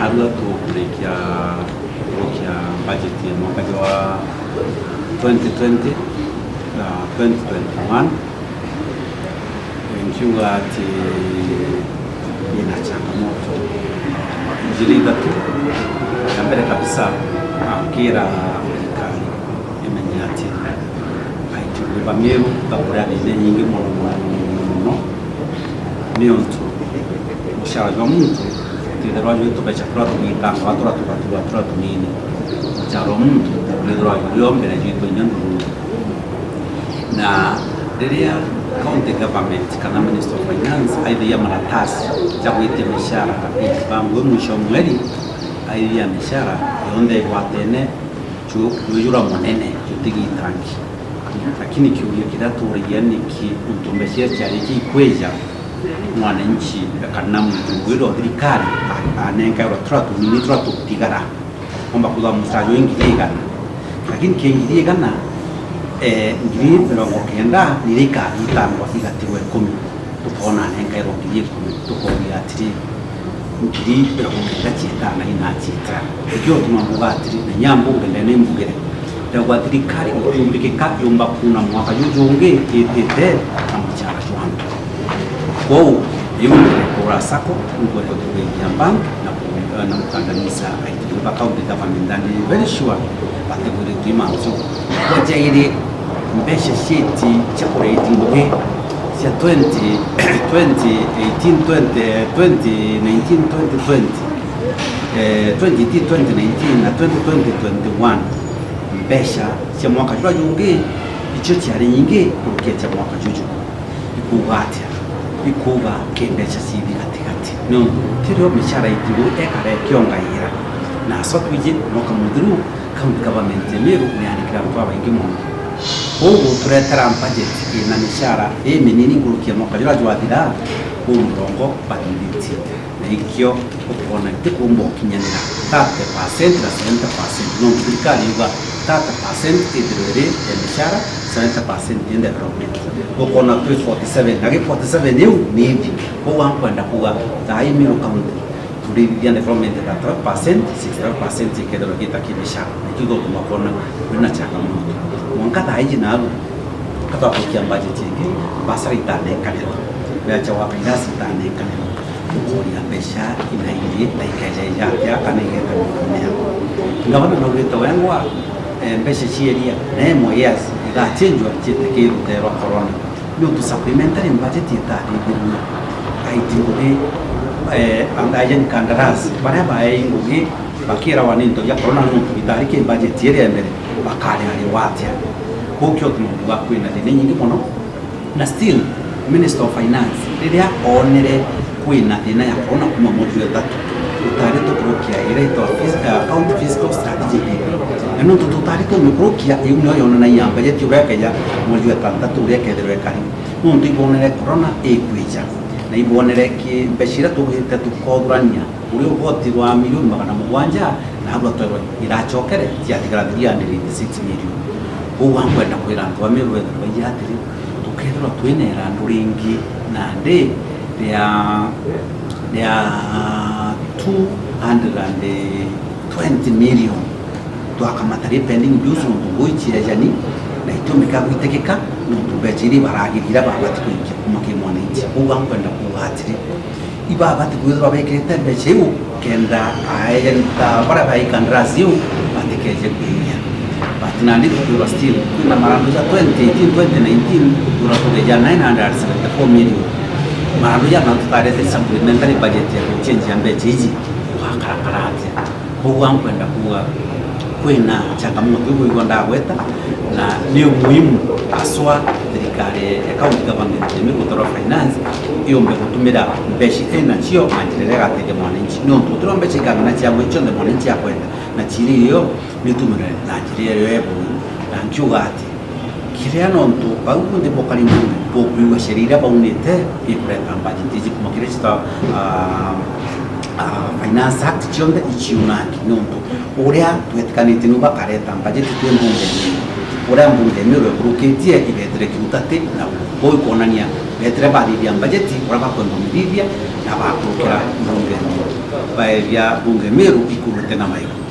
narua tu kurekia budget ya mwaka wa 2020 na 2021 ikiwa ati ina changamoto jilida tu ya mbele kabisa kira serikali imenyati aitulipa miru kabura ni nyingi mno ni mtu mshahara wa mtu ndio wetu kwa chakula tukitanga watu watu nini mshahara wa mtu ndio mbele jitu nyandu na ndio county government kana minister of finance aidha ya maratasi ya kuitia mishahara bamwe mwisho mwezi aidha ya mishahara yonde watene jura monene jutigitangi lakini kiulia kidaturi yani ki utumbeshia cyari kikweja mwananchi kana mtu wiro serikali anenga rotratu ni tratu tigara kwamba kula msajo ingiliga lakini kiingilie kana ngiri mirongo kenda nirika itangwa igatiwe 10 tukona nenga iro ngiri 10 tukoria atiri ngiri mirongo kenda chita na inachita ikyo tumambuga atiri na nyambo ngene mbugere ndagwa serikali ikumbike kayumba kuna mwaka yujunge itete amuchara chwangu kwao yule kwa sako ngo ya bank na mkandamiza aitiba county government and very sure bategure timanzo kwa ile mbeshe shiti cha rating boge sia 2018 2019 na 2021 mbesha sia mwaka jwa yunge icho cyari nyinge kurukia cha mwaka juju ikugatia ikuba kembesha sibi katikati no tiro mishara itiru ekare kyongaira na so twije no kamudru county government meru ni anikira kwa wengi mu ubu turetera budget na mishara minini kurukia mwaka jwa jwadira umurongo badiliti na ikyo ukubona tikumbo kinyanira 30% na 70% no serikali yuga 30% idirere ya mishara 70% in development ukona 347 na 47 yu nidi kwa kwenda kuwa daimi ukaunti tulidia development ya 3% 6% ikedero kita kimishara nikigo tumakona kuna changamoto mwankata haiji na alu kata kukia budget yake basari tane kanelo ya chawa pinasi tane kanelo kuria pesha inaili na ikaja ya kanigeta mwenye ngabana no leta wengwa mbeshe chieria nemo yes igachenjwa chitekiru tero corona no to supplementary budget itari biru aitinguge andayen kandarasi baraba ainguge bakira waninto ya corona no itari ke budget area mbere bakari ali watia kokyo tumuga kwina ni nyingi mono na still minister of finance riria onere kwina ina ya corona kuma modu ya tatu utari to prokia ile to account fiscal strategy eno to tutari to prokia yuno yona na yamba je tiura kaya modu ya tatu ria kedere kari mundu ibonere corona ekwija na ibonere ki beshira to hita to kodurania uri uboti wa milioni magana mugwanja na habwa to irachokere ya tigradria ni 6 million uwangwenda kwiranga wa mirwe bayatiri tukedro twinera nduringi na nde there are 220 million twakamatari pending dues n'ubuichi yajani na itumika kwitekeka n'utubejiri baragirira babati kumake mwananchi uwangwenda kuhatiri ibabati kwizwa bekete bechebu kenda ayenta para baikandrazi batekeje kunya batinandi kura still kuna marandu za 2018 2019 kura kuja 974 million marandu ya natutare supplementary budget ya change ya mbeji wakarakarate uwangwenda kuwa kwena changamoto hiyo ndagweta na ni muhimu aswa serikali account government ni kutoa finance iyo mbegutumira mbeshi ena chio manjirega tege mwananchi no tutro mbeshi kana cyangwa ico ndo mwananchi yakwenda na chiriyo nitumire na chiriyo yebo na ncyugati kiria nonto bagukunde bokali mu bokwiwa sherira baunete ikureta budget kuma kirista finance act chionde ichiunaki nonto uria twetikanite nuba kareta budget twembunge uria mbunge Meru ekurukitie ibetere kiutate na boy kuonania betere bathithia bajeti uria bakwendumithithia na bakurukira mbunge Meru ikurute na maigo.